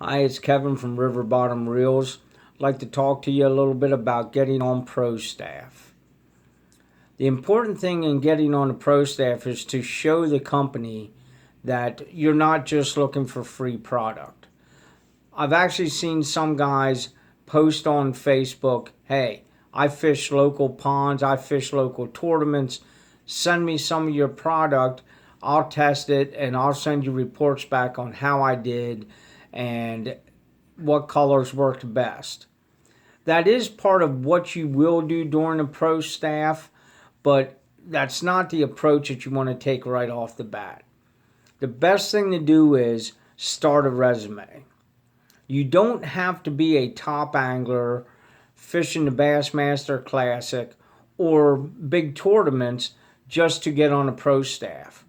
Hi, it's Kevin from River Bottom Reels. I'd like to talk to you a little bit about getting on pro staff. The important thing in getting on a pro staff is to show the company that you're not just looking for free product. I've actually seen some guys post on Facebook, hey, I fish local ponds, I fish local tournaments, send me some of your product, I'll test it and I'll send you reports back on how I did and what colors worked best. That is part of what you will do during a pro staff, but that's not the approach that you want to take right off the bat. The best thing to do is start a resume. You don't have to be a top angler fishing the Bassmaster Classic or big tournaments just to get on a pro staff.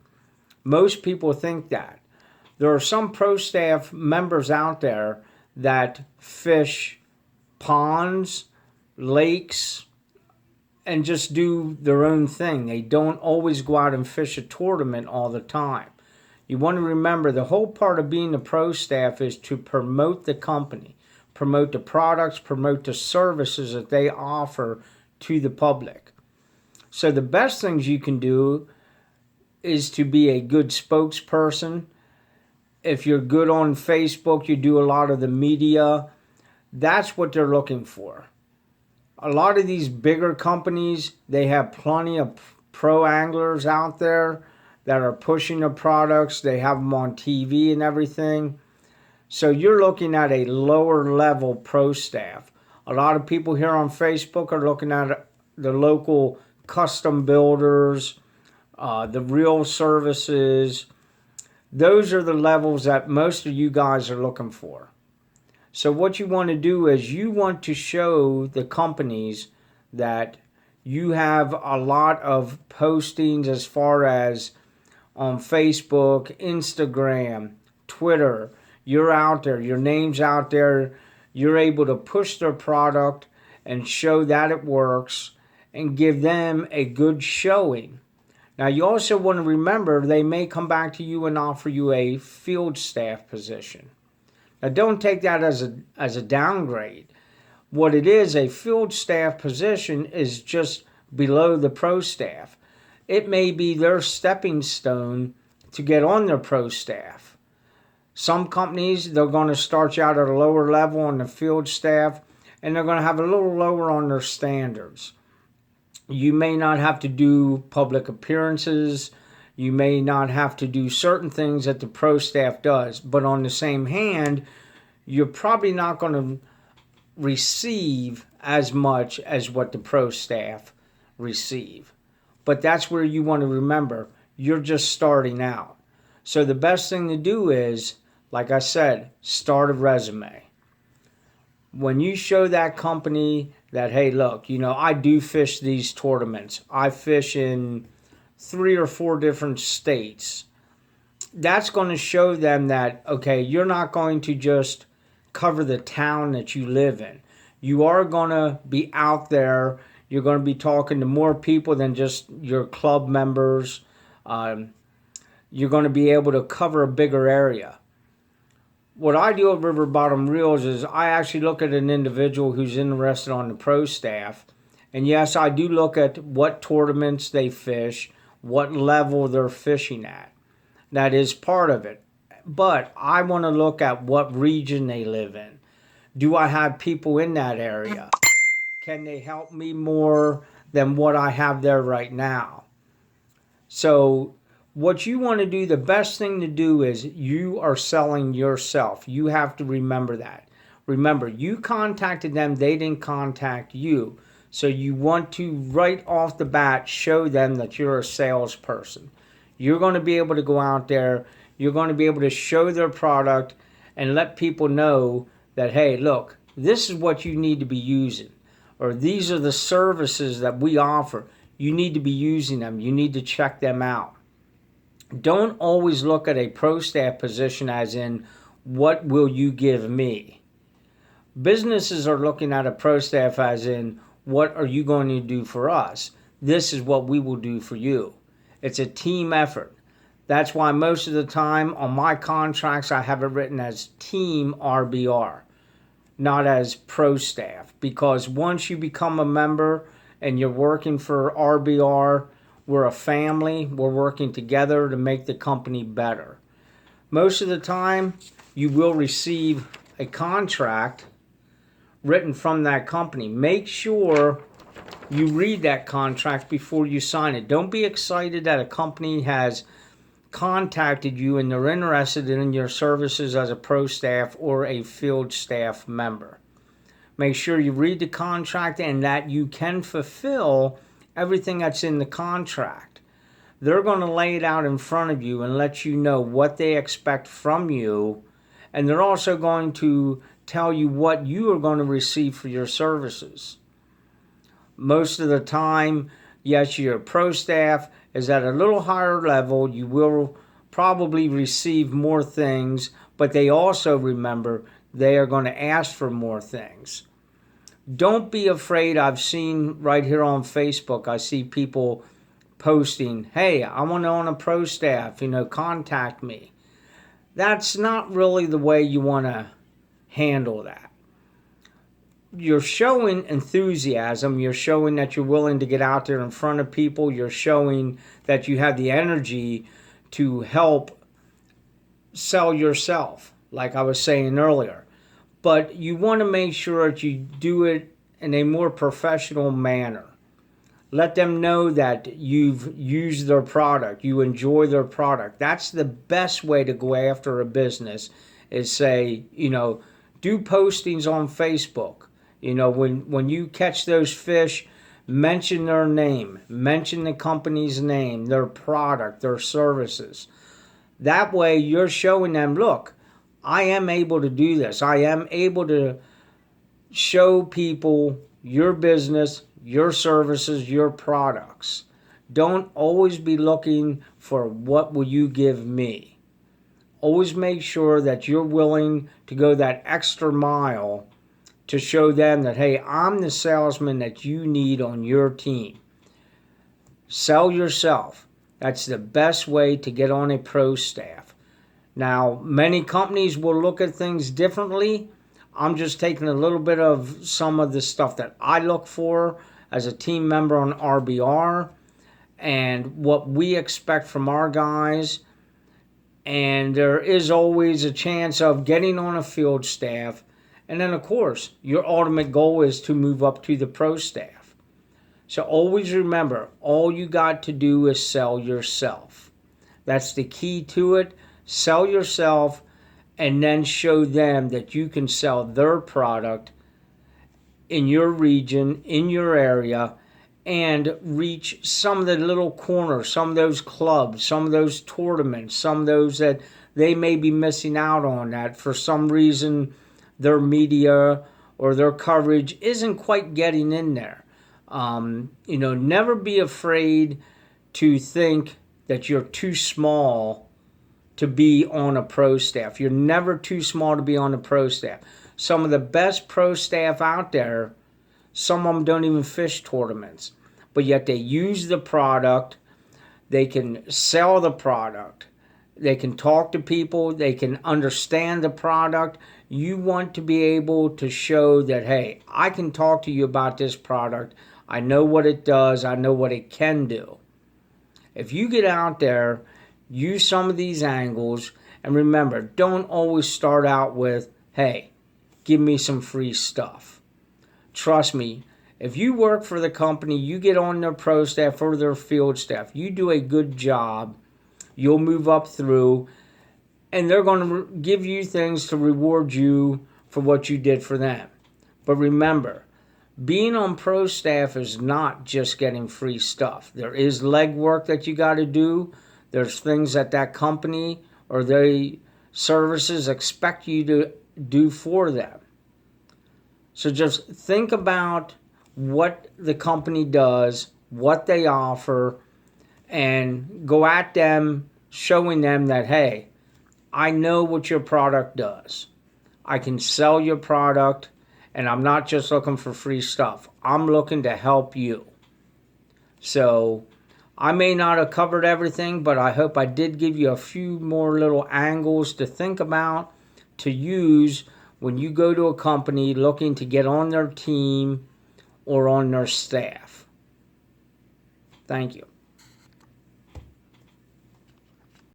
Most people think that. There are some pro staff members out there that fish ponds, lakes, and just do their own thing. They don't always go out and fish a tournament all the time. You want to remember the whole part of being a pro staff is to promote the company, promote the products, promote the services that they offer to the public. So the best things you can do is to be a good spokesperson. If you're good on Facebook, you do a lot of the media. That's what they're looking for. A lot of these bigger companies, they have plenty of pro anglers out there that are pushing the products. They have them on TV and everything. So you're looking at a lower level pro staff. A lot of people here on Facebook are looking at the local custom builders, the real services. Those are the levels that most of you guys are looking for. So what you want to do is you want to show the companies that you have a lot of postings as far as on Facebook, Instagram, Twitter. You're out there, your name's out there. You're able to push their product and show that it works and give them a good showing. Now you also want to remember they may come back to you and offer you a field staff position. Now don't take that as a downgrade. What it is, a field staff position is just below the pro staff. It may be their stepping stone to get on their pro staff. Some companies, they're going to start you out at a lower level on the field staff and they're going to have a little lower on their standards. You may not have to do public appearances. You may not have to do certain things that the pro staff does. But on the same hand, you're probably not going to receive as much as what the pro staff receive. But that's where you want to remember, you're just starting out. So the best thing to do is, like I said, start a resume. When you show that company that, hey, look, I do fish these tournaments. I fish in 3 or 4 different states. That's going to show them that, okay, you're not going to just cover the town that you live in. You are going to be out there. You're going to be talking to more people than just your club members. You're going to be able to cover a bigger area. What I do at River Bottom Reels is I actually look at an individual who's interested on the pro staff. And yes, I do look at what tournaments they fish, what level they're fishing at. That is part of it. But I want to look at what region they live in. Do I have people in that area? Can they help me more than what I have there right now? So what you want to do, the best thing to do is you are selling yourself. You have to remember that. Remember, you contacted them, they didn't contact you. So you want to, right off the bat, show them that you're a salesperson. You're going to be able to go out there, you're going to be able to show their product and let people know that, hey, look, this is what you need to be using. Or these are the services that we offer. You need to be using them. You need to check them out. Don't always look at a pro staff position as in, what will you give me? Businesses are looking at a pro staff as in, what are you going to do for us? This is what we will do for you. It's a team effort. That's why most of the time on my contracts I have it written as Team RBR, not as Pro Staff, because once you become a member and you're working for RBR, we're a family. We're working together to make the company better. Most of the time, you will receive a contract written from that company. Make sure you read that contract before you sign it. Don't be excited that a company has contacted you and they're interested in your services as a pro staff or a field staff member. Make sure you read the contract and that you can fulfill everything that's in the contract. They're going to lay it out in front of you and let you know what they expect from you, and they're also going to tell you what you are going to receive for your services. Most of the time, yes, your pro staff is at a little higher level. You will probably receive more things, but they also, remember, they are going to ask for more things. Don't be afraid. I've seen right here on Facebook, I see people posting, hey, I want to own a pro staff, contact me. That's not really the way you want to handle that. You're showing enthusiasm. You're showing that you're willing to get out there in front of people. You're showing that you have the energy to help sell yourself, like I was saying earlier. But you want to make sure that you do it in a more professional manner. Let them know that you've used their product, you enjoy their product. That's the best way to go after a business, is say, do postings on Facebook. When you catch those fish, mention their name, mention the company's name, their product, their services. That way you're showing them, look, I am able to do this. I am able to show people your business, your services, your products. Don't always be looking for what will you give me. Always make sure that you're willing to go that extra mile to show them that, hey, I'm the salesman that you need on your team. Sell yourself. That's the best way to get on a pro staff. Now, many companies will look at things differently. I'm just taking a little bit of some of the stuff that I look for as a team member on RBR and what we expect from our guys. And there is always a chance of getting on a field staff. And then, of course, your ultimate goal is to move up to the pro staff. So always remember, all you got to do is sell yourself. That's the key to it. Sell yourself and then show them that you can sell their product in your region, in your area, and reach some of the little corners, some of those clubs, some of those tournaments, some of those that they may be missing out on, that for some reason their media or their coverage isn't quite getting in there. Never be afraid to think that you're too small to be on a pro staff. You're never too small to be on a pro staff. Some of the best pro staff out there, some of them don't even fish tournaments, but yet they use the product, they can sell the product, they can talk to people, they can understand the product. You want to be able to show that, hey, I can talk to you about this product. I know what it does. I know what it can do. If you get out there, use some of these angles, and remember, don't always start out with, hey, give me some free stuff. Trust me, if you work for the company, you get on their pro staff or their field staff, you do a good job, you'll move up through, and they're going to give you things to reward you for what you did for them. But remember, being on pro staff is not just getting free stuff. There is legwork that you got to do. There's things that company or their services expect you to do for them. So just think about what the company does, what they offer, and go at them showing them that, hey, I know what your product does. I can sell your product, and I'm not just looking for free stuff. I'm looking to help you. So I may not have covered everything, but I hope I did give you a few more little angles to think about, to use when you go to a company looking to get on their team or on their staff. Thank you.